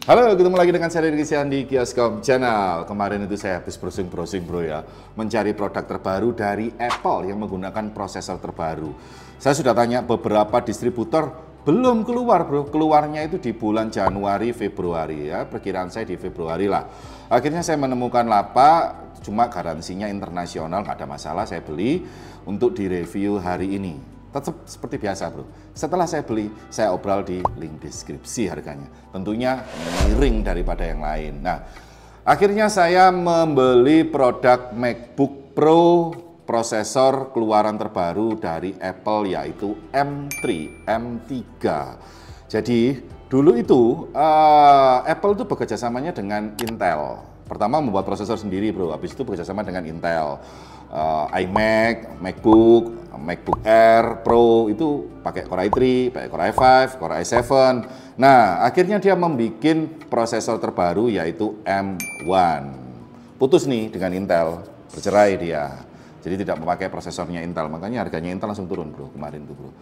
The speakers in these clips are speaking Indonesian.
Halo, ketemu lagi dengan saya Rizky di Kioskom Channel. Kemarin itu saya habis browsing bro ya, mencari produk terbaru dari Apple yang menggunakan prosesor terbaru. Saya sudah tanya beberapa distributor, belum keluar bro. Keluarnya itu di bulan Januari, Februari ya, perkiraan saya di Februari lah. Akhirnya saya menemukan lapak, cuma garansinya internasional, nggak ada masalah, saya beli untuk direview hari ini. Tetap seperti biasa bro, setelah saya beli, saya obral di link deskripsi harganya. Tentunya miring daripada yang lain. Nah, akhirnya saya membeli produk MacBook Pro prosesor keluaran terbaru dari Apple, yaitu M3. Jadi, dulu itu Apple itu bekerjasamanya dengan Intel. Pertama membuat prosesor sendiri bro, habis itu bekerjasama dengan Intel. iMac, MacBook Air, Pro itu pakai Core i3, pakai Core i5, Core i7. Nah, akhirnya dia membuat prosesor terbaru yaitu M1. Putus nih dengan Intel, bercerai dia. Jadi tidak memakai prosesornya Intel, makanya harganya Intel langsung turun bro kemarin tuh bro.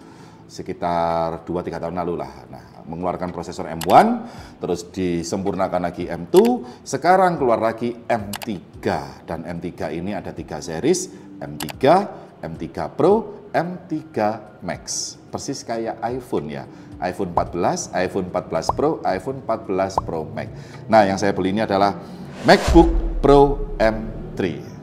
Sekitar 2-3 tahun lalu lah. Nah, mengeluarkan prosesor M1, terus disempurnakan lagi M2, sekarang keluar lagi M3. Dan M3 ini ada 3 series, M3, M3 Pro, M3 Max. Persis kayak iPhone ya, iPhone 14, iPhone 14 Pro, iPhone 14 Pro Max. Nah, yang saya beli ini adalah MacBook Pro M3.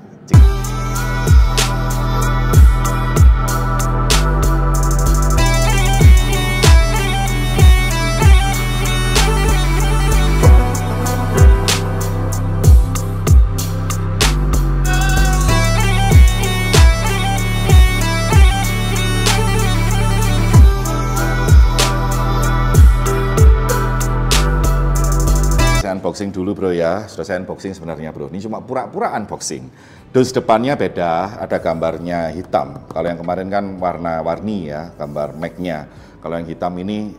Unboxing dulu bro ya, sudah saya unboxing sebenarnya bro, ini cuma pura-pura unboxing. Dus depannya beda, ada gambarnya hitam. Kalau yang kemarin kan warna-warni ya, gambar Mac-nya. Kalau yang hitam ini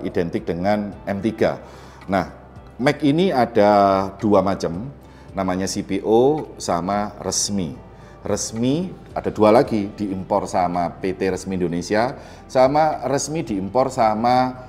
identik dengan M3. Nah, Mac ini ada 2 macam, namanya CPO sama resmi. Resmi ada 2 lagi, diimpor sama PT Resmi Indonesia, sama resmi diimpor sama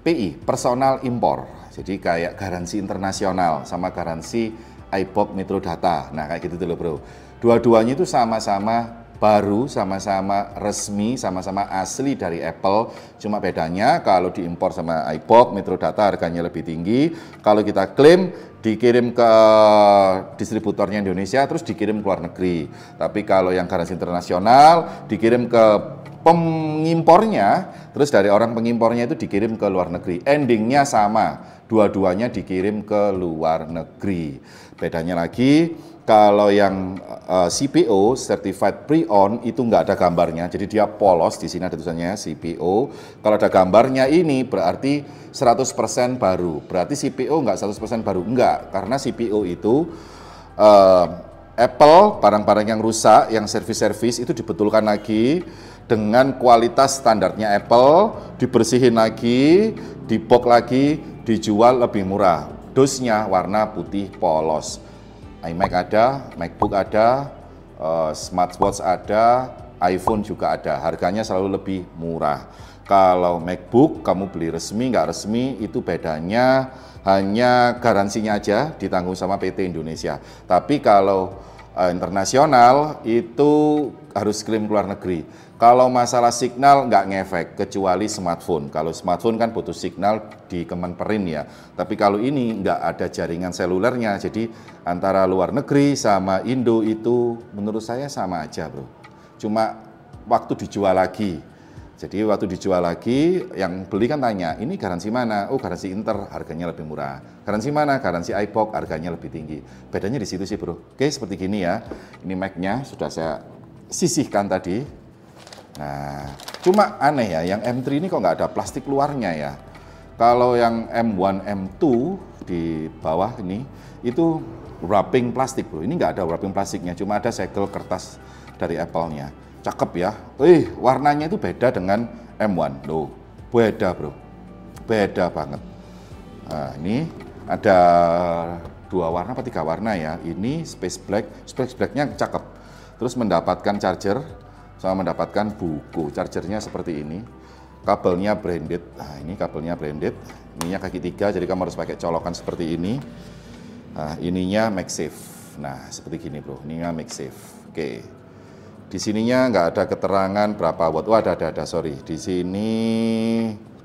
PI, personal impor. Jadi kayak garansi internasional sama garansi iBox Metro Data. Nah kayak gitu dulu bro. Dua-duanya itu sama-sama baru, sama-sama resmi, sama-sama asli dari Apple. Cuma bedanya kalau diimpor sama iBox Metro Data harganya lebih tinggi. Kalau kita klaim dikirim ke distributornya Indonesia terus dikirim ke luar negeri. Tapi kalau yang garansi internasional dikirim ke pengimpornya, terus dari orang pengimpornya itu dikirim ke luar negeri. Endingnya sama, dua-duanya dikirim ke luar negeri. Bedanya lagi, kalau yang CPO, Certified Pre-Owned, itu nggak ada gambarnya, jadi dia polos, di sini ada tulisannya CPO. Kalau ada gambarnya ini berarti 100% baru, berarti CPO nggak 100% baru, enggak, karena CPO itu Apple, barang-barang yang rusak, yang servis-servis itu dibetulkan lagi, dengan kualitas standarnya Apple, dibersihin lagi, dibok lagi, dijual lebih murah. Dosnya warna putih polos. iMac ada, MacBook ada, smartwatch ada, iPhone juga ada. Harganya selalu lebih murah. Kalau MacBook kamu beli resmi, nggak resmi, itu bedanya hanya garansinya aja ditanggung sama PT Indonesia. Tapi kalau internasional itu harus klaim keluar negeri. Kalau masalah signal nggak ngefek, kecuali smartphone. Kalau smartphone kan butuh signal di Kemenperin ya. Tapi kalau ini nggak ada jaringan selulernya, jadi antara luar negeri sama Indo itu menurut saya sama aja bro. Cuma waktu dijual lagi. Jadi waktu dijual lagi, yang beli kan tanya, ini garansi mana? Oh garansi Inter, harganya lebih murah. Garansi mana? Garansi iBox, harganya lebih tinggi. Bedanya di situ sih bro. Oke, seperti gini ya. Ini Mac-nya sudah saya sisihkan tadi. Nah, cuma aneh ya, yang M3 ini kok nggak ada plastik luarnya ya. Kalau yang M1, M2 di bawah ini, itu wrapping plastik bro. Ini nggak ada wrapping plastiknya, cuma ada segel kertas dari Apple-nya. Cakep ya. Warnanya itu beda dengan M1. Loh, beda bro. Beda banget. Nah, ini ada 2 warna apa 3 warna ya. Ini Space Black-nya cakep. Terus mendapatkan charger, sama mendapatkan buku. Chargernya seperti ini. Kabelnya branded. Nah, ini kabelnya branded. Ininya kaki 3, jadi kamu harus pakai colokan seperti ini. Nah, ininya MagSafe. Nah, seperti gini, Bro. Ininya MagSafe. Oke. Di sininya nggak ada keterangan berapa watt. Oh, ada, sorry. Di sini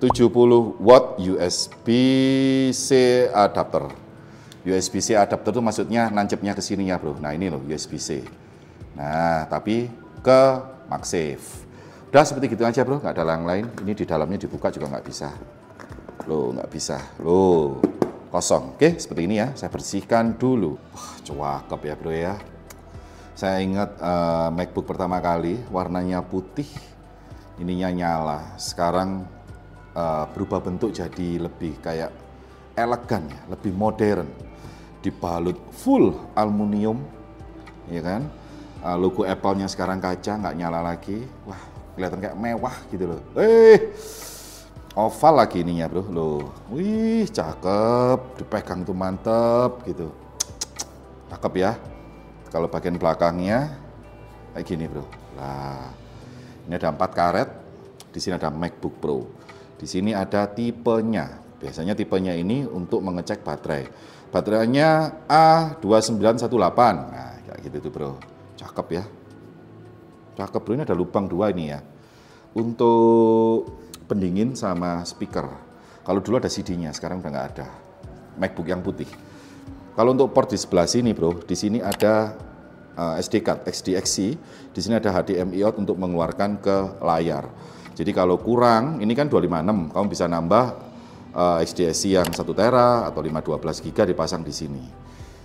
70 watt USB-C adapter. USB-C adapter itu maksudnya nancepnya ke sininya, Bro. Nah, ini loh USB-C. Nah, tapi ke MagSafe. Udah seperti gitu aja, Bro, nggak ada yang lain. Ini di dalamnya dibuka juga nggak bisa. Loh, nggak bisa. Loh, kosong. Oke, seperti ini ya. Saya bersihkan dulu. Wah, cakep ya, Bro ya. Saya ingat MacBook pertama kali warnanya putih, ininya nyala. Sekarang berubah bentuk jadi lebih kayak elegan ya, lebih modern. Dibalut full aluminium, ya kan? Logo Apple-nya sekarang kaca, nggak nyala lagi. Wah, kelihatan kayak mewah gitu loh. Oval lagi ininya, Bro. Loh, wih, cakep. Dipegang tuh mantep gitu. Cakep ya. Kalau bagian belakangnya kayak gini, Bro. Nah, ini ada 4 karet. Di sini ada MacBook Pro. Di sini ada tipenya. Biasanya tipenya ini untuk mengecek baterai. Baterainya A2918. Nah, kayak gitu tuh, Bro. Cakep ya. Cakep, Bro. Ini ada lubang 2 ini ya. Untuk pendingin sama speaker. Kalau dulu ada CD-nya, sekarang udah nggak ada. MacBook yang putih. Kalau untuk port di sebelah sini, Bro, di sini ada SD card XDXC. Di sini ada HDMI out untuk mengeluarkan ke layar. Jadi kalau kurang, ini kan 256, kamu bisa nambah XDXC yang 1 tera atau 512 GB dipasang di sini.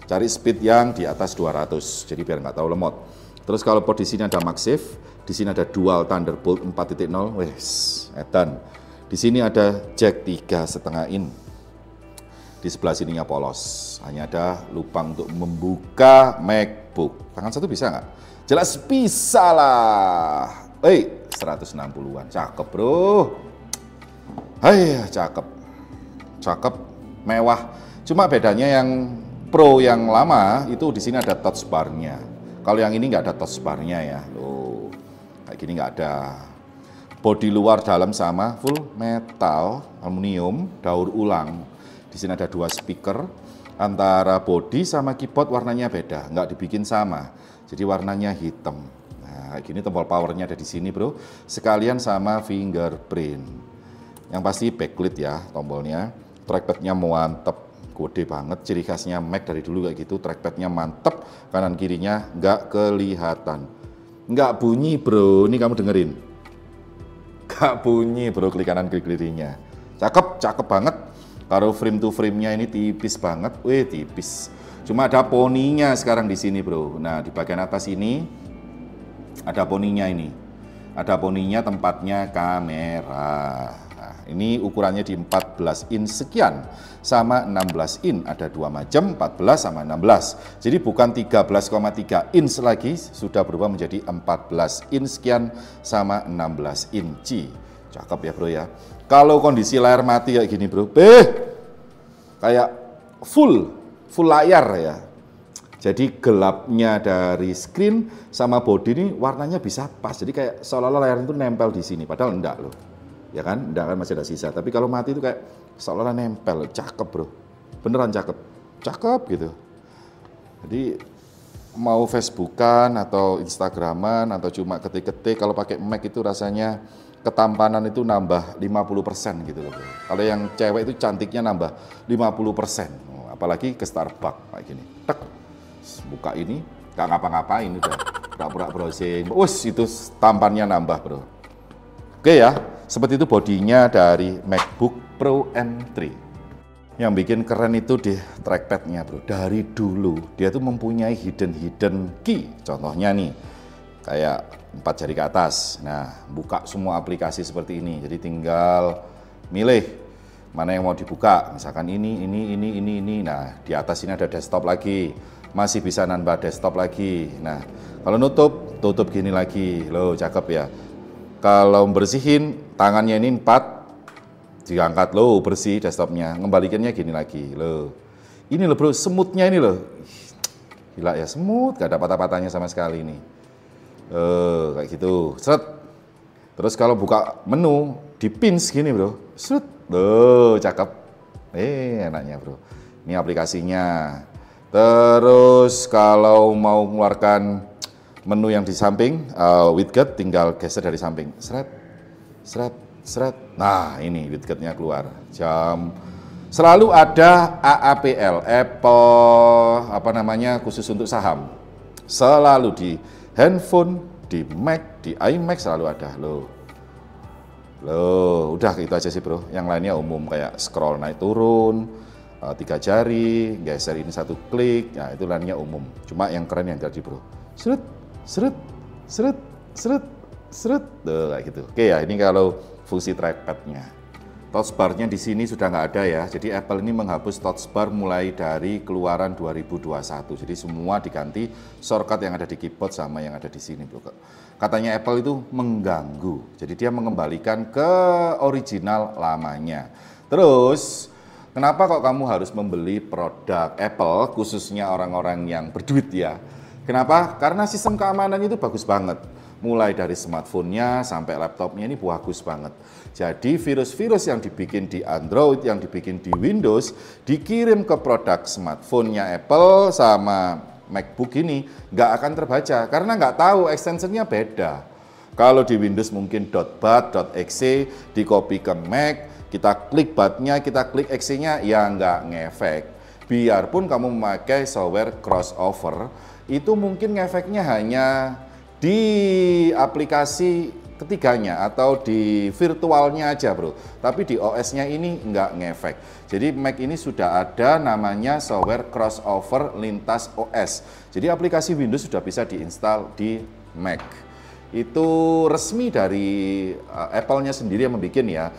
Cari speed yang di atas 200, jadi biar nggak tahu lemot. Terus kalau port di sini ada MagSafe, di sini ada dual Thunderbolt 4.0, wes, edan. Di sini ada jack 3,5 in. Di sebelah sininya polos, hanya ada lubang untuk membuka MacBook. Tangan satu bisa nggak? Jelas bisa lah. 160-an, cakep, Bro. Hai, cakep, cakep, mewah. Cuma bedanya yang Pro yang lama itu di sini ada touch bar-nya. Kalau yang ini nggak ada touch bar-nya ya. Loh, kayak gini nggak ada. Bodi luar dalam sama, full metal, aluminium, daur ulang. Di sini ada 2 speaker, antara bodi sama keyboard warnanya beda, nggak dibikin sama. Jadi warnanya hitam. Nah, kayak gini tombol powernya ada di sini, Bro. Sekalian sama fingerprint. Yang pasti backlit ya tombolnya. Trackpadnya mantep, gede banget. Ciri khasnya Mac dari dulu kayak gitu. Trackpadnya mantep, kanan kirinya nggak kelihatan. Nggak bunyi, Bro. Ini kamu dengerin. Nggak bunyi, Bro, klik kanan klik kirinya. Cakep, cakep banget. Kalau frame to frame-nya ini tipis banget, tipis. Cuma ada poninya sekarang di sini, Bro. Nah, di bagian atas ini ada poninya ini. Ada poninya, tempatnya kamera. Nah, ini ukurannya di 14 in sekian sama 16 in. Ada 2 macam, 14 sama 16. Jadi bukan 13,3 inch lagi, sudah berubah menjadi 14 in sekian sama 16 inci. Cakep ya, Bro ya. Kalau kondisi layar mati kayak gini, Bro, kayak full layar ya. Jadi gelapnya dari screen sama body ini warnanya bisa pas. Jadi kayak seolah-olah layar itu nempel di sini, padahal enggak loh. Ya kan, enggak kan, masih ada sisa. Tapi kalau mati itu kayak seolah-olah nempel. Cakep, Bro. Beneran cakep. Cakep gitu. Jadi mau Facebookan atau Instagraman atau cuma ketik-ketik, kalau pakai Mac itu rasanya ketampanan itu nambah 50% gitu loh. Kalau yang cewek itu cantiknya nambah 50%. Apalagi ke Starbucks kayak gini. Tek, buka ini, gak ngapa-ngapain udah. Pura-pura browsing. Itu tampannya nambah, Bro. Oke ya, seperti itu bodinya dari MacBook Pro M3. Yang bikin keren itu di trackpadnya, Bro. Dari dulu dia tuh mempunyai hidden key. Contohnya nih, kayak 4 jari ke atas. Nah, buka semua aplikasi seperti ini. Jadi tinggal milih mana yang mau dibuka. Misalkan ini. Nah, di atas ini ada desktop lagi. Masih bisa nambah desktop lagi. Nah, kalau tutup gini lagi. Loh, cakep ya. Kalau bersihin, tangannya ini 4. Diangkat, loh, bersih desktopnya. Ngembalikannya gini lagi. Loh. Ini loh, Bro, semutnya ini loh. Gila ya, semut. Gak ada patah-patahnya sama sekali ini. Kayak gitu, seret. Terus kalau buka menu, dipins gini bro, set, tuh cakep. Enaknya bro. Ini aplikasinya. Terus kalau mau mengeluarkan menu yang di samping, widget tinggal geser dari samping, seret, seret, seret. Nah ini widgetnya keluar. Selalu ada AAPL, Apple khusus untuk saham. Selalu di handphone, di Mac, di iMac selalu ada loh. Udah gitu aja sih bro. Yang lainnya umum kayak scroll naik turun, 3 jari, geser ini 1 klik, ya itu lainnya umum. Cuma yang keren yang tadi bro. Seret, seret, seret, seret, seret, tuh kayak gitu. Oke ya, ini kalau fungsi trackpad-nya. Touchbar-nya di sini sudah nggak ada ya. Jadi Apple ini menghapus touchbar mulai dari keluaran 2021. Jadi semua diganti shortcut yang ada di keyboard sama yang ada di sini, bro. Katanya Apple itu mengganggu. Jadi dia mengembalikan ke original lamanya. Terus, kenapa kok kamu harus membeli produk Apple, khususnya orang-orang yang berduit ya? Kenapa? Karena sistem keamanannya itu bagus banget. Mulai dari smartphone-nya sampai laptopnya ini bagus banget. Jadi virus-virus yang dibikin di Android, yang dibikin di Windows, dikirim ke produk smartphone-nya Apple sama MacBook ini nggak akan terbaca karena nggak tahu extension-nya beda. Kalau di Windows mungkin .bat, .exe, di copy ke Mac, kita klik bat-nya, kita klik exe-nya, ya nggak ngefek. Biarpun kamu memakai software crossover, itu mungkin ngefeknya hanya di aplikasi ketiganya atau di virtualnya aja bro, tapi di OS-nya ini nggak ngefek. Jadi Mac ini sudah ada namanya software crossover lintas OS. Jadi aplikasi Windows sudah bisa diinstal di Mac. Itu resmi dari Apple-nya sendiri yang membuat ya.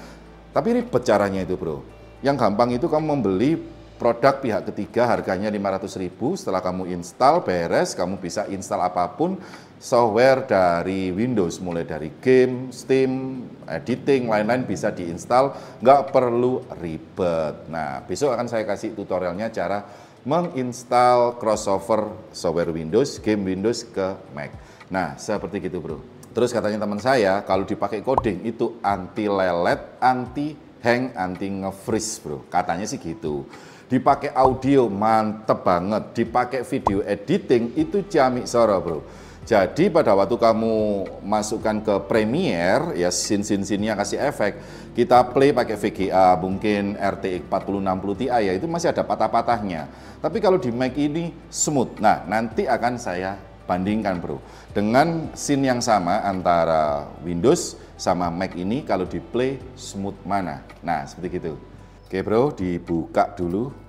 Tapi ribet caranya itu bro. Yang gampang itu kamu membeli produk pihak ketiga harganya 500.000, setelah kamu install beres, kamu bisa install apapun software dari Windows, mulai dari game, Steam, editing, lain-lain bisa diinstal, nggak perlu ribet. Nah, besok akan saya kasih tutorialnya cara menginstal crossover software Windows, game Windows ke Mac. Nah, seperti gitu bro. Terus katanya teman saya, kalau dipakai coding itu anti lelet, anti hang, anti nge-freeze bro. Katanya sih gitu. Dipakai audio mantep banget, dipakai video editing itu ciamik soro bro. Jadi pada waktu kamu masukkan ke Premiere, ya scene-scene-nya kasih efek, kita play pakai VGA, mungkin RTX 4060 Ti ya itu masih ada patah-patahnya. Tapi kalau di Mac ini smooth. Nah nanti akan saya bandingkan bro, dengan scene yang sama antara Windows sama Mac ini kalau di play smooth mana. Nah seperti gitu. Oke bro, dibuka dulu.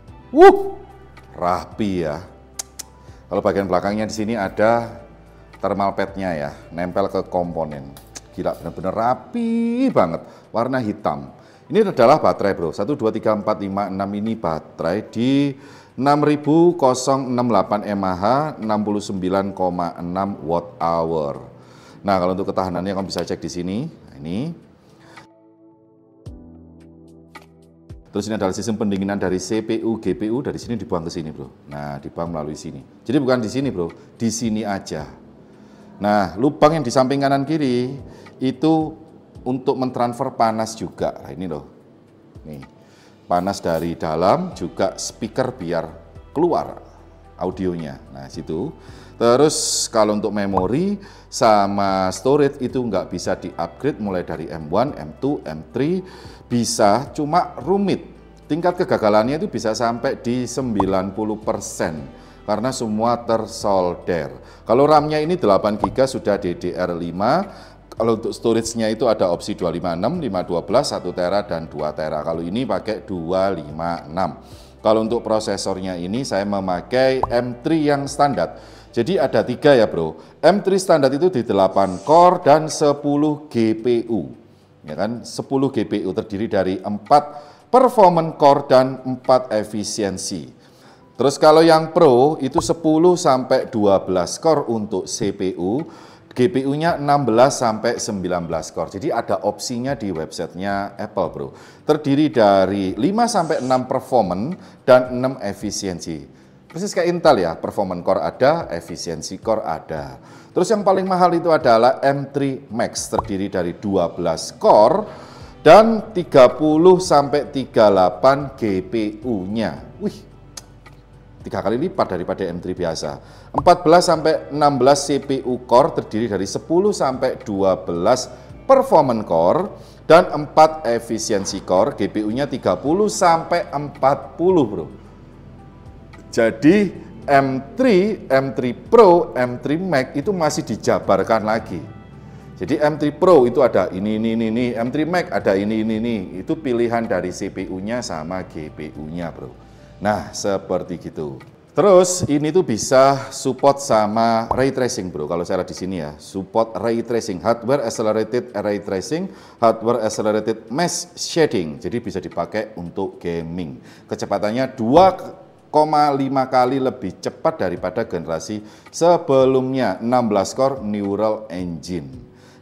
Rapi ya. Kalau bagian belakangnya di sini ada thermal pad-nya ya, nempel ke komponen. Gila, benar-benar rapi banget. Warna hitam. Ini adalah baterai bro. 1, 2, 3, 4, 5, 6 ini baterai di 6068 mAh, 69,6 watt hour. Nah, kalau untuk ketahanannya kamu bisa cek di sini. Nah, ini. Terus ini adalah sistem pendinginan dari CPU, GPU, dari sini dibuang ke sini bro. Nah, dibuang melalui sini. Jadi bukan di sini bro, di sini aja. Nah, lubang yang di samping kanan kiri itu untuk mentransfer panas juga. Nah, ini loh. Nih. Panas dari dalam juga speaker biar keluar audionya. Nah, situ. Terus kalau untuk memori sama storage itu nggak bisa di-upgrade mulai dari M1, M2, M3 bisa, cuma rumit. Tingkat kegagalannya itu bisa sampai di 90% karena semua tersolder. Kalau RAM-nya ini 8 GB sudah DDR5. Kalau untuk storage-nya itu ada opsi 256, 512, 1 tera dan 2 tera. Kalau ini pakai 256. Kalau untuk prosesornya ini saya memakai M3 yang standar. Jadi ada 3 ya bro. M3 standar itu di 8 core dan 10 GPU. Ya kan, 10 GPU terdiri dari 4 performance core dan 4 efisiensi. Terus kalau yang Pro itu 10 sampai 12 core untuk CPU, GPU-nya 16 sampai 19 core. Jadi ada opsinya di websitenya Apple bro. Terdiri dari 5 sampai 6 performance dan 6 efisiensi. Persis kayak Intel ya, performance core ada, efisiensi core ada. Terus yang paling mahal itu adalah M3 Max, terdiri dari 12 core dan 30 sampai 38 GPU-nya. Wih, 3 kali lipat daripada M3 biasa. 14 sampai 16 CPU core terdiri dari 10 sampai 12 performance core dan 4 efisiensi core, GPU-nya 30 sampai 40, Bro. Jadi M3, M3 Pro, M3 Max itu masih dijabarkan lagi. Jadi M3 Pro itu ada ini, M3 Max ada ini. Itu pilihan dari CPU-nya sama GPU-nya, Bro. Nah, seperti gitu. Terus ini tuh bisa support sama ray tracing, Bro. Kalau saya lihat di sini ya, support ray tracing, hardware accelerated ray tracing, hardware accelerated mesh shading. Jadi bisa dipakai untuk gaming. Kecepatannya 2,5 kali lebih cepat daripada generasi sebelumnya. 16 core neural engine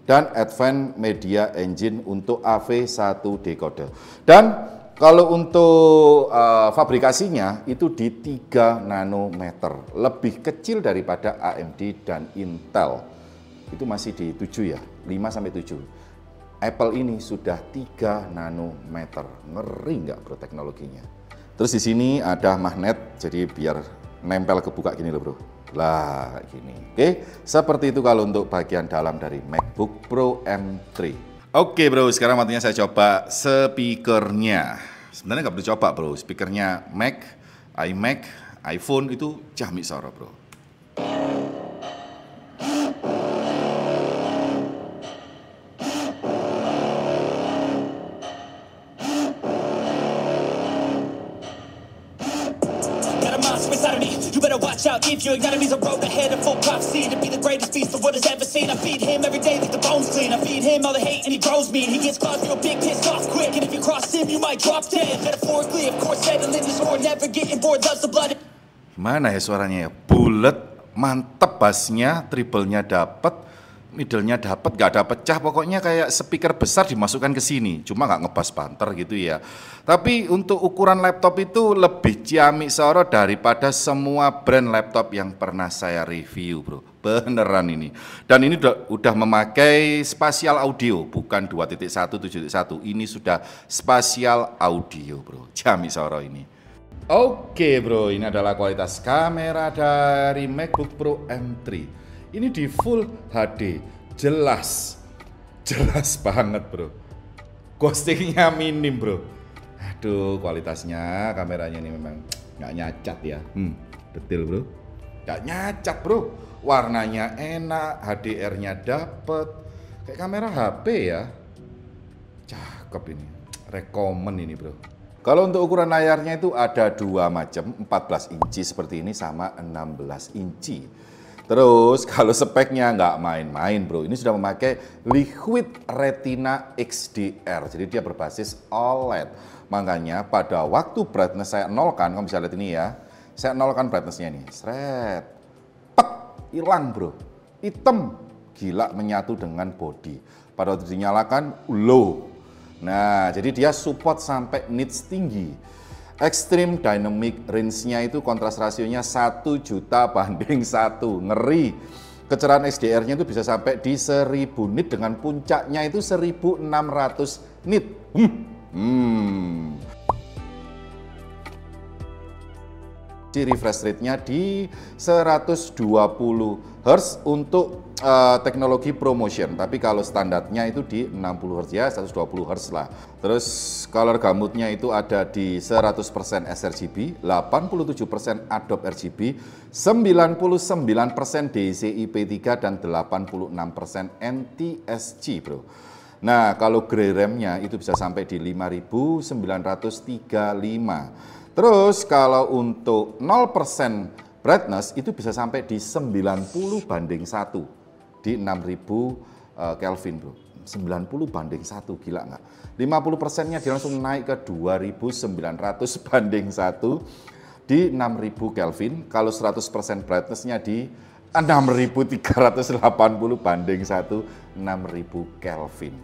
dan advanced media engine untuk AV1 decoder. Dan kalau untuk fabrikasinya itu di 3 nanometer, lebih kecil daripada AMD dan Intel. Itu masih di 7 ya, 5 sampai 7. Apple ini sudah 3 nanometer. Ngeri nggak, Bro, teknologinya? Terus di sini ada magnet, jadi biar nempel ke buka gini loh, Bro. Lah, gini. Oke, seperti itu kalau untuk bagian dalam dari MacBook Pro M3. Oke, Bro, sekarang waktunya saya coba speakernya. Sebenarnya nggak perlu coba, Bro. Speakernya Mac, iMac, iPhone itu jami suara, Bro. If your enemy's a road ahead of full prophecy to be the greatest beast the world has ever seen. I feed him every day like the bones clean. I feed him all the hate and he grows me. And he gets claws real big, pissed off quick. And if you cross him, you might drop dead. Metaphorically, of course, settling this war, never getting bored, loves the blood. Mana ya suaranya ya? Bulet, mantep bassnya, treble-nya dapet, middle-nya dapet, gak ada pecah. Pokoknya kayak speaker besar dimasukkan ke sini. Cuma gak ngebas banter gitu ya. Tapi untuk ukuran laptop itu lebih ciamik suara daripada semua brand laptop yang pernah saya review, Bro. Beneran ini. Dan ini udah memakai spatial audio, bukan 2.1, 7.1. Ini sudah spatial audio, Bro. Ciamik suara ini. Oke, Bro, ini adalah kualitas kamera dari MacBook Pro M3. Ini di Full HD, jelas banget, Bro. Ghostingnya minim, Bro. Aduh, kualitasnya kameranya ini memang nggak nyacat ya. Detail, Bro. Nggak nyacat, Bro. Warnanya enak, HDR-nya dapet. Kayak kamera HP ya. Cakep ini. Rekomen ini, Bro. Kalau untuk ukuran layarnya itu ada 2 macam, 14 inci seperti ini sama 16 inci. Terus kalau speknya nggak main-main, Bro, ini sudah memakai Liquid Retina XDR, jadi dia berbasis OLED. Makanya pada waktu brightness saya nolkan, kamu bisa lihat ini ya, saya nolkan brightnessnya ini, seret, pek, hilang, Bro, hitam, gila menyatu dengan body. Pada waktu dinyalakan, low. Nah, jadi dia support sampai nits tinggi. Extreme Dynamic Range-nya itu kontras rasionya 1 juta banding 1. Ngeri. Kecerahan XDR-nya itu bisa sampai di 1000 nit dengan puncaknya itu 1600 nit. Di refresh rate-nya di 120 Hz untuk teknologi ProMotion, tapi kalau standarnya itu di 60 Hz ya, 120 Hz lah. Terus color gamutnya itu ada di 100% sRGB, 87% Adobe RGB, 99% DCI-P3 dan 86% NTSC, Bro. Nah, kalau gray RAM-nya itu bisa sampai di 5935. Terus kalau untuk 0% brightness itu bisa sampai di 90 banding 1 di 6000 Kelvin, Bro. 90 banding 1, gila nggak? 50%-nya dia langsung naik ke 2900 banding 1 di 6000 Kelvin. Kalau 100% brightness-nya di 6380 banding 1, 6000 Kelvin.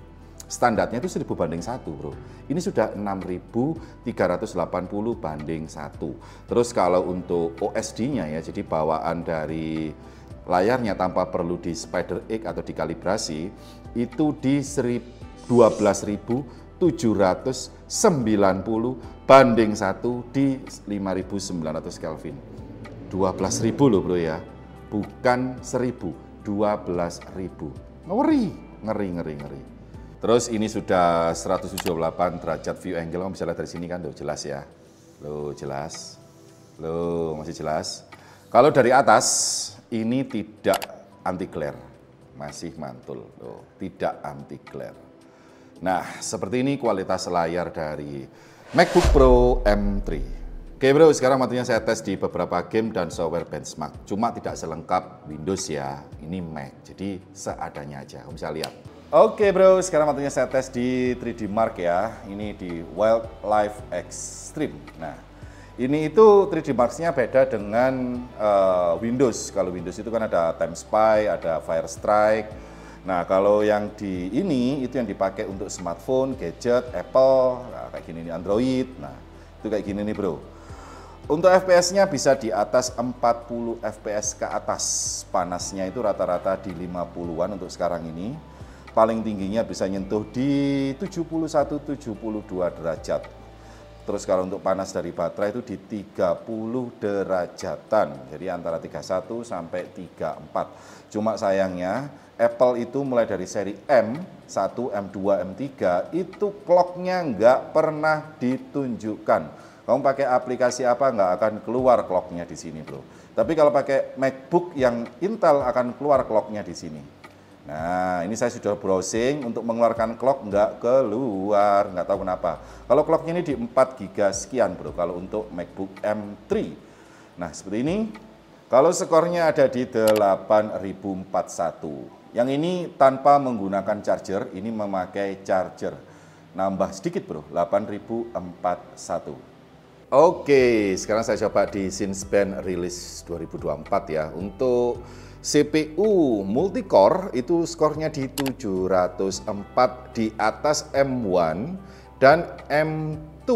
standarnya itu 1000 banding 1 bro. Ini sudah 6380 banding 1. Terus kalau untuk OSD-nya ya, jadi bawaan dari layarnya tanpa perlu di Spider X atau dikalibrasi, itu di 12.790 banding 1 di 5900 Kelvin. 12.000 loh bro ya, bukan 1000, 12.000. Ngeri. Terus ini sudah 178 derajat view angle, kamu bisa lihat dari sini kan, tuh jelas ya. Loh jelas, loh masih jelas. Kalau dari atas, ini tidak anti glare, masih mantul, loh, tidak anti glare. Nah, seperti ini kualitas layar dari MacBook Pro M3. Oke bro, sekarang waktunya saya tes di beberapa game dan software benchmark. Cuma tidak selengkap Windows ya, ini Mac, jadi seadanya aja, kamu bisa lihat. Oke bro, sekarang waktunya saya tes di 3D Mark ya, ini di Wildlife Extreme. Nah, ini itu 3D Mark-nya beda dengan Windows. Kalau Windows itu kan ada Time Spy, ada Fire Strike. Nah, kalau yang di ini itu yang dipakai untuk smartphone, gadget, Apple, nah, kayak gini nih Android. Nah, itu kayak gini nih bro. Untuk FPS-nya bisa di atas 40 FPS ke atas. Panasnya itu rata-rata di 50-an untuk sekarang ini. Paling tingginya bisa nyentuh di 71-72 derajat. Terus kalau untuk panas dari baterai itu di 30 derajatan. Jadi antara 31 sampai 34. Cuma sayangnya Apple itu mulai dari seri M1, M2, M3 itu clock-nya nggak pernah ditunjukkan. Kamu pakai aplikasi apa nggak akan keluar clock-nya di sini bro. Tapi kalau pakai MacBook yang Intel akan keluar clock-nya di sini. Nah, ini saya sudah browsing untuk mengeluarkan clock nggak keluar, nggak tahu kenapa. Kalau clocknya ini di 4 GB sekian bro, kalau untuk MacBook M3. Nah, seperti ini. Kalau skornya ada di 8041. Yang ini tanpa menggunakan charger, ini memakai charger. Nambah sedikit bro, 8041. Oke, sekarang saya coba di Cinespan Release 2024 ya. Untuk CPU multicore itu skornya di 704 di atas M1 dan M2.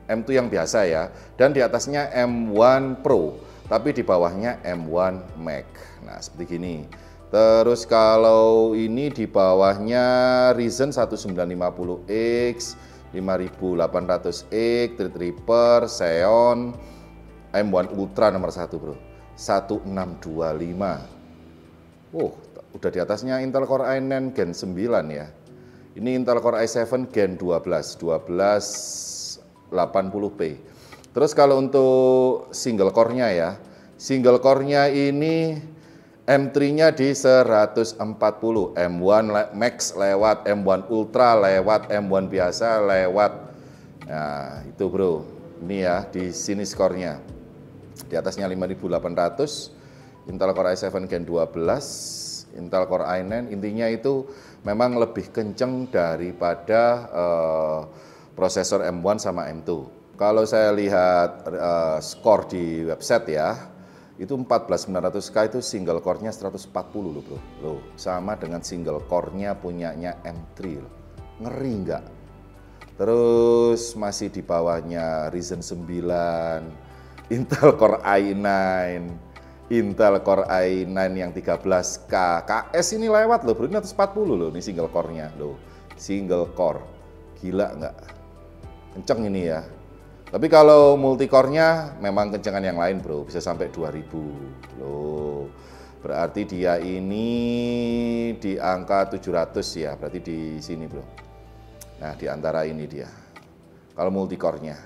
M2 yang biasa ya, dan di atasnya M1 Pro, tapi di bawahnya M1 Max. Nah, seperti gini. Terus kalau ini di bawahnya Ryzen 1950X, 5800X, Threadripper, Xeon, M1 Ultra nomor 1 bro. 1625. Udah di atasnya Intel Core i9 Gen 9 ya. Ini Intel Core i7 Gen 12, 1280p. Terus kalau untuk single core-nya ya, single core-nya ini M3-nya di 140, M1 Max lewat, M1 Ultra lewat, M1 biasa lewat. Nah, itu bro. Ini ya di sini skornya. Di atasnya 5800, Intel Core i7 Gen 12, Intel Core i9, intinya itu memang lebih kenceng daripada prosesor M1 sama M2. Kalau saya lihat skor di website ya, itu 14900K itu single core-nya 140 loh bro. Loh, sama dengan single core-nya punyanya M3 loh. Ngeri nggak? Terus masih di bawahnya Ryzen 9, Intel Core i9, Intel Core i9 yang 13K, KS ini lewat loh bro, ini 140 loh, ini single core-nya loh, single core, gila nggak? Kenceng ini ya. Tapi kalau multi core-nya memang kencengan yang lain bro, bisa sampai 2000 loh. Berarti dia ini di angka 700 ya, berarti di sini bro. Nah di antara ini dia, kalau multi core-nya.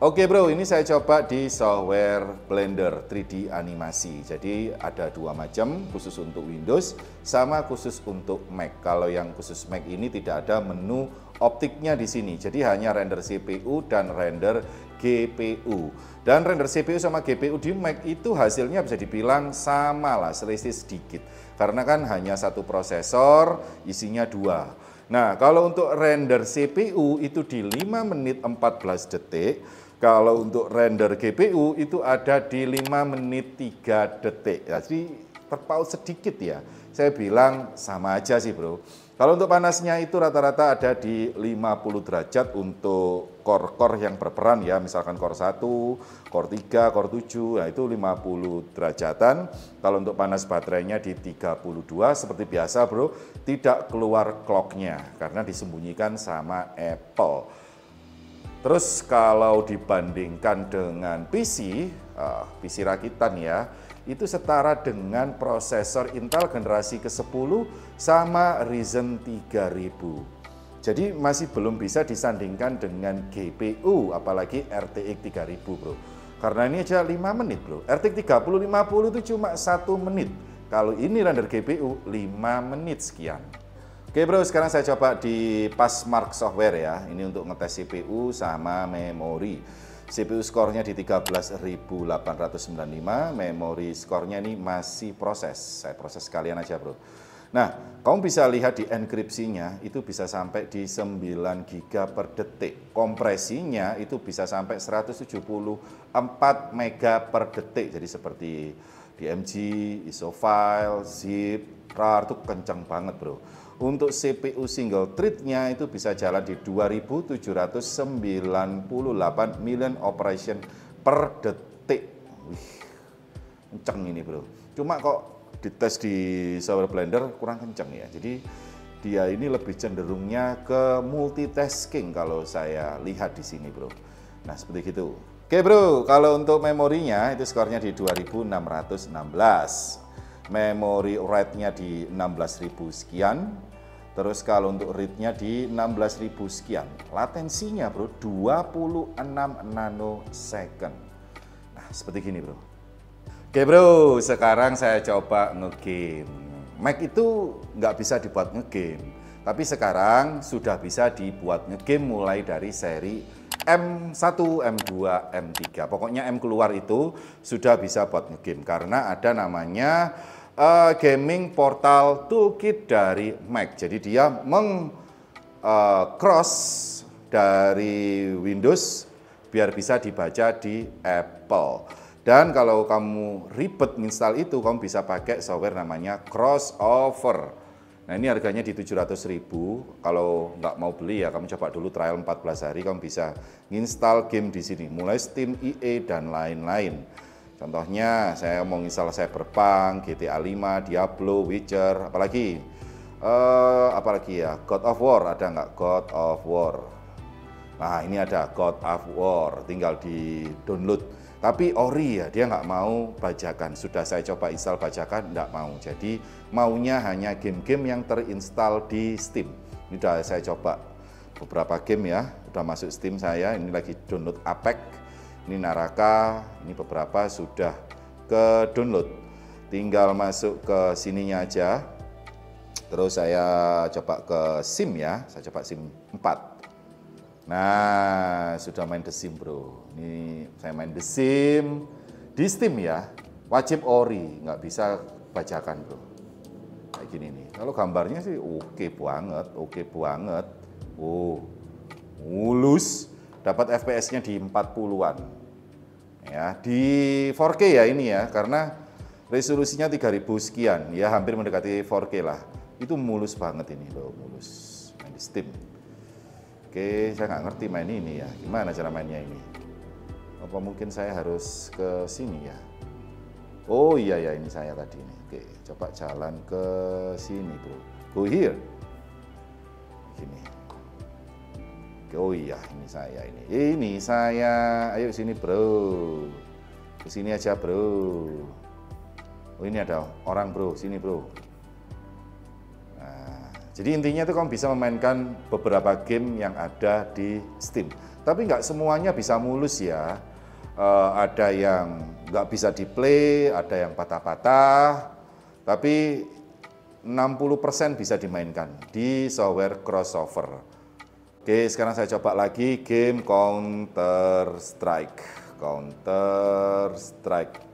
Oke bro, ini saya coba di software Blender 3D animasi. Jadi ada dua macam, khusus untuk Windows sama khusus untuk Mac. Kalau yang khusus Mac ini tidak ada menu optiknya di sini. Jadi hanya render CPU dan render GPU. Dan render CPU sama GPU di Mac itu hasilnya bisa dibilang sama lah, selisih sedikit. Karena kan hanya satu prosesor, isinya dua. Nah, kalau untuk render CPU itu di 5 menit 14 detik. Kalau untuk render GPU itu ada di 5 menit 3 detik. Jadi terpaut sedikit ya. Saya bilang sama aja sih bro. Kalau untuk panasnya itu rata-rata ada di 50 derajat untuk core-core yang berperan ya, misalkan core 1, core 3, core 7, nah itu 50 derajatan. Kalau untuk panas baterainya di 32, seperti biasa bro, tidak keluar clocknya karena disembunyikan sama Apple. Terus kalau dibandingkan dengan PC rakitan ya, itu setara dengan prosesor Intel generasi ke-10 sama Ryzen 3000. Jadi masih belum bisa disandingkan dengan GPU, apalagi RTX 3000 bro. Karena ini aja 5 menit bro, RTX 3050 itu cuma 1 menit. Kalau ini render GPU 5 menit sekian. Oke bro, sekarang saya coba di Passmark Software ya. Ini untuk ngetes CPU sama memori. CPU skornya di 13.895, memori skornya ini masih proses. Saya proses sekalian aja bro. Nah, kamu bisa lihat di enkripsinya itu bisa sampai di 9 GB per detik. Kompresinya itu bisa sampai 174 MB per detik. Jadi seperti DMG, ISO file, zip, RAR itu kencang banget bro. Untuk CPU single thread-nya itu bisa jalan di 2798 million operation per detik. Wih, kenceng ini bro. Cuma kok dites di software Blender kurang kenceng ya. Jadi dia ini lebih cenderungnya ke multitasking kalau saya lihat di sini bro. Nah seperti itu. Oke bro, kalau untuk memorinya itu skornya di 2616. Memori RAID-nya di 16.000 sekian. Terus kalau untuk read-nya di 16.000 sekian. Latensinya bro 26 nanosecond. Nah seperti gini bro. Oke bro, sekarang saya coba ngegame. Mac itu nggak bisa dibuat ngegame. Tapi sekarang sudah bisa dibuat ngegame mulai dari seri M1, M2, M3. Pokoknya M keluar itu sudah bisa buat ngegame. Karena ada namanya gaming portal toolkit dari Mac. Jadi dia cross dari Windows biar bisa dibaca di Apple. Dan kalau kamu ribet install itu, kamu bisa pakai software namanya Crossover. Nah ini harganya di 700.000. Kalau nggak mau beli ya kamu coba dulu trial 14 hari, kamu bisa install game di sini, mulai Steam, EA dan lain-lain. Contohnya saya mau install Cyberpunk, GTA 5, Diablo, Witcher, apalagi ya, God of War, ada nggak God of War? Nah ini ada God of War, tinggal di download. Tapi ori ya, dia nggak mau bajakan. Sudah saya coba install bajakan, nggak mau. Jadi maunya hanya game-game yang terinstall di Steam. Ini udah saya coba beberapa game ya, udah masuk Steam saya. Ini lagi download Apex. Ini Naraka, ini beberapa sudah ke download. Tinggal masuk ke sininya aja. Terus saya coba ke SIM ya, saya coba SIM 4. Nah, sudah main The Sim bro. Ini saya main The Sim di Steam ya. Wajib ori, nggak bisa bajakan bro. Kayak gini nih. Kalau gambarnya sih oke banget. Oh, mulus. Dapat FPS-nya di 40-an. Ya, di 4K ya ini ya, karena resolusinya 3000 sekian, ya hampir mendekati 4K lah. Itu mulus banget ini loh, mulus. Main di Steam. Oke, saya nggak ngerti main ini ya. Gimana cara mainnya ini? Apa mungkin saya harus ke sini ya? Oh iya ya, ini saya tadi nih. Oke, coba jalan ke sini bro. Go here. Gini. Oh iya, ini saya ini. Ini saya. Ayo sini, bro. Ke sini aja, bro. Oh, ini ada orang, bro. Sini, bro. Nah, jadi intinya itu kamu bisa memainkan beberapa game yang ada di Steam. Tapi nggak semuanya bisa mulus ya. Ada yang nggak bisa di-play, ada yang patah-patah. Tapi 60% bisa dimainkan di software Crossover. Oke, sekarang saya coba lagi game Counter Strike.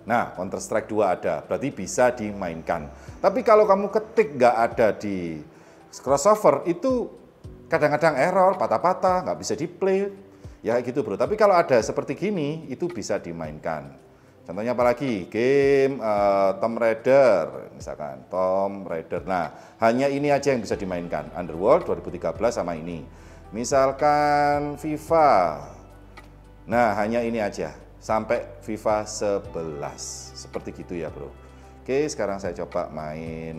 Nah, Counter Strike 2 ada, berarti bisa dimainkan. Tapi kalau kamu ketik nggak ada di Crossover, itu kadang-kadang error, patah-patah, nggak bisa di-play. Ya gitu bro, tapi kalau ada seperti gini, itu bisa dimainkan. Contohnya apa lagi? Game Tomb Raider, misalkan Tomb Raider. Nah, hanya ini aja yang bisa dimainkan. Underworld 2013 sama ini. Misalkan FIFA. Nah, hanya ini aja. Sampai FIFA 11. Seperti gitu ya, bro. Oke, sekarang saya coba main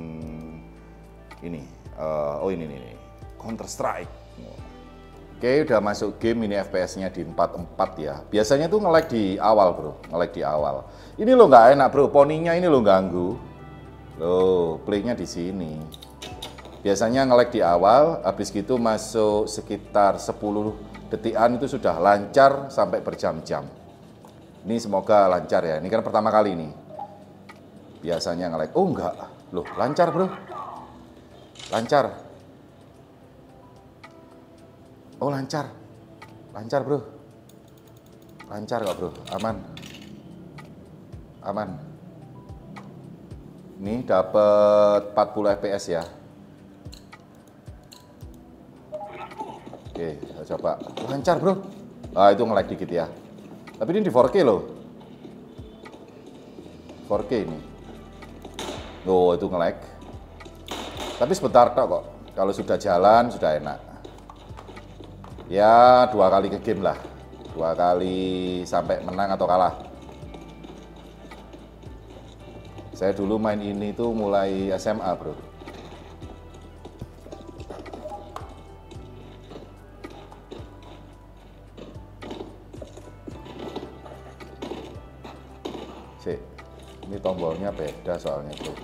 ini. Oh, ini. Counter Strike. Oke, udah masuk game, ini FPS-nya di 44 ya. Biasanya tuh nge-lag di awal, bro. Nge-lag di awal. Ini lo nggak enak, bro. Poninya ini lo ganggu. Loh, play-nya di sini. Biasanya nge-lag di awal, habis gitu masuk sekitar 10 detikan itu sudah lancar sampai berjam-jam. Ini semoga lancar ya. Ini kan pertama kali nih. Biasanya nge-lag. Oh, enggak. Loh, lancar, bro. Lancar. Oh, lancar bro, lancar kok bro, aman. Ini dapat 40 fps ya. Oke, saya coba. Lancar bro. Ah, itu nge-lag dikit ya. Tapi ini di 4K loh. 4K ini. Oh, itu nge-lag. Tapi sebentar kok. Kalau sudah jalan sudah enak. Ya 2 kali ke game lah, 2 kali sampai menang atau kalah. Saya dulu main ini tuh mulai SMA bro. Sik, ini tombolnya beda soalnya bro.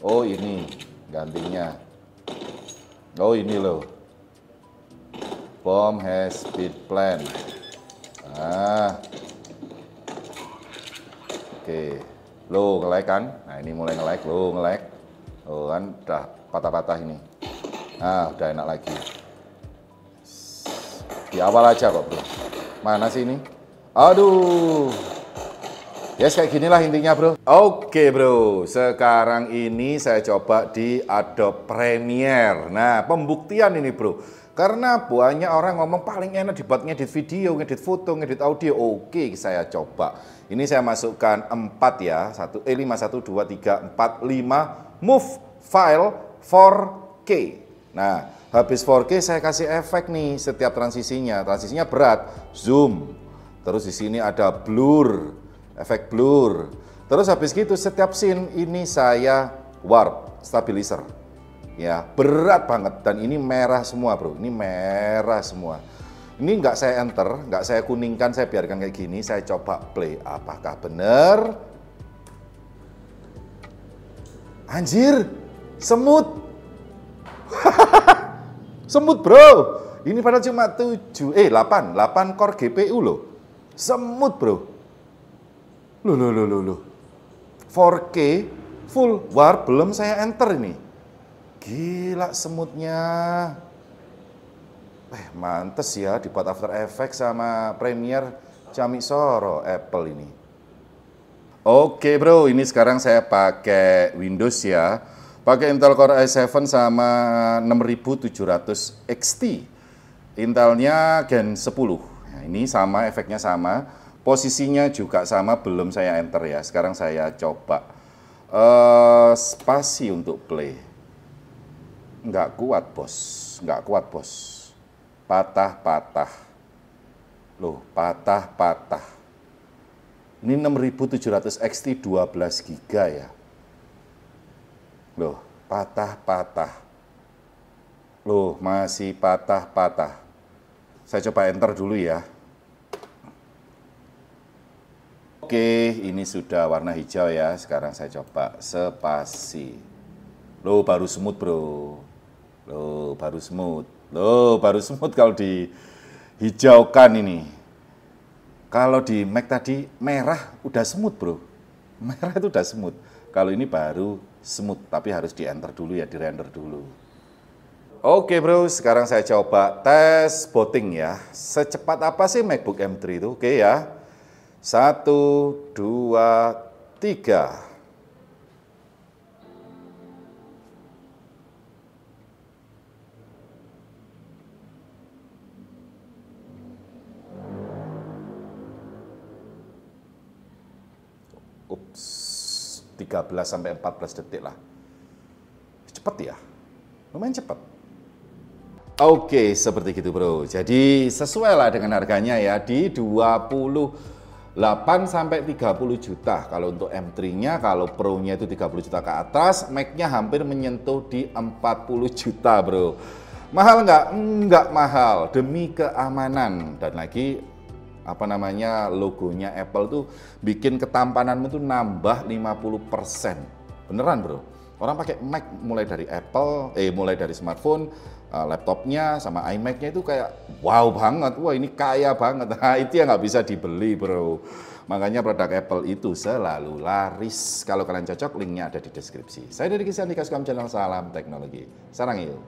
Oh ini gantinya. Oh ini loh. Bomb has been planted. Nah. Oke. Loh, nge-lag kan? Nah, ini mulai nge-lag, loh, nge-lag. Oh, kan udah patah-patah ini. Nah, udah enak lagi. Di awal aja kok, bro. Mana sih ini? Aduh. Yes, kayak ginilah intinya bro. Oke bro, sekarang ini saya coba di Adobe Premiere. Nah, pembuktian ini bro. Karena banyak orang ngomong paling enak dibuat ngedit video, ngedit foto, ngedit audio. Oke, saya coba. Ini saya masukkan 4 ya. 5, 1, 2, 3, 4, 5. Move file 4K. Nah, habis 4K saya kasih efek nih setiap transisinya. Transisinya berat, zoom. Terus di sini ada blur. Efek blur. Terus habis gitu setiap scene ini saya warp stabilizer. Ya, berat banget dan ini merah semua, bro. Ini merah semua. Ini nggak saya enter, nggak saya kuningkan, saya biarkan kayak gini. Saya coba play. Apakah benar? Anjir, semut. Semut, bro. Ini padahal cuma 8 core GPU loh. Semut, bro. Loh. 4K full warp belum saya enter ini. Gila semutnya. Mantes ya dibuat After Effects sama Premiere Camisoro Apple ini. Oke bro, ini sekarang saya pakai Windows ya. Pakai Intel Core i7 sama 6700 XT. Intelnya Gen 10. Nah, ini sama, efeknya sama. Posisinya juga sama, belum saya enter ya. Sekarang saya coba spasi untuk play. Nggak kuat bos. Patah-patah. Loh, patah-patah. Ini 6700 XT 12 GB ya. Loh, patah-patah. Loh, masih patah-patah. Saya coba enter dulu ya. Oke, ini sudah warna hijau ya. Sekarang saya coba spasi. Loh, baru smooth bro. Loh, baru smooth kalau dihijaukan ini. Kalau di Mac tadi merah udah smooth bro. Merah itu udah smooth. Kalau ini baru smooth, tapi harus di-enter dulu ya, di-render dulu. Oke bro, sekarang saya coba tes booting ya. Secepat apa sih MacBook M3 itu? Oke ya. 1, 2, 3. 13 sampai 14 detik lah. Cepet ya, lumayan cepet. Oke, seperti gitu bro. Jadi sesuai lah dengan harganya ya, di 28 sampai 30 juta. Kalau untuk M3-nya, kalau Pro-nya itu 30 juta ke atas, Max-nya hampir menyentuh di 40 juta bro. Mahal nggak? Nggak mahal, demi keamanan. Dan lagi, apa namanya, logonya Apple tuh bikin ketampananmu tuh nambah 50%. Beneran bro. Orang pakai Mac mulai dari Apple, mulai dari smartphone, laptopnya sama iMac-nya itu kayak wow banget, wah ini kaya banget. Nah, itu yang nggak bisa dibeli bro. Makanya produk Apple itu selalu laris. Kalau kalian cocok, linknya ada di deskripsi. Saya dari Kisah di Kaskom Channel, salam teknologi. Sarang yuk.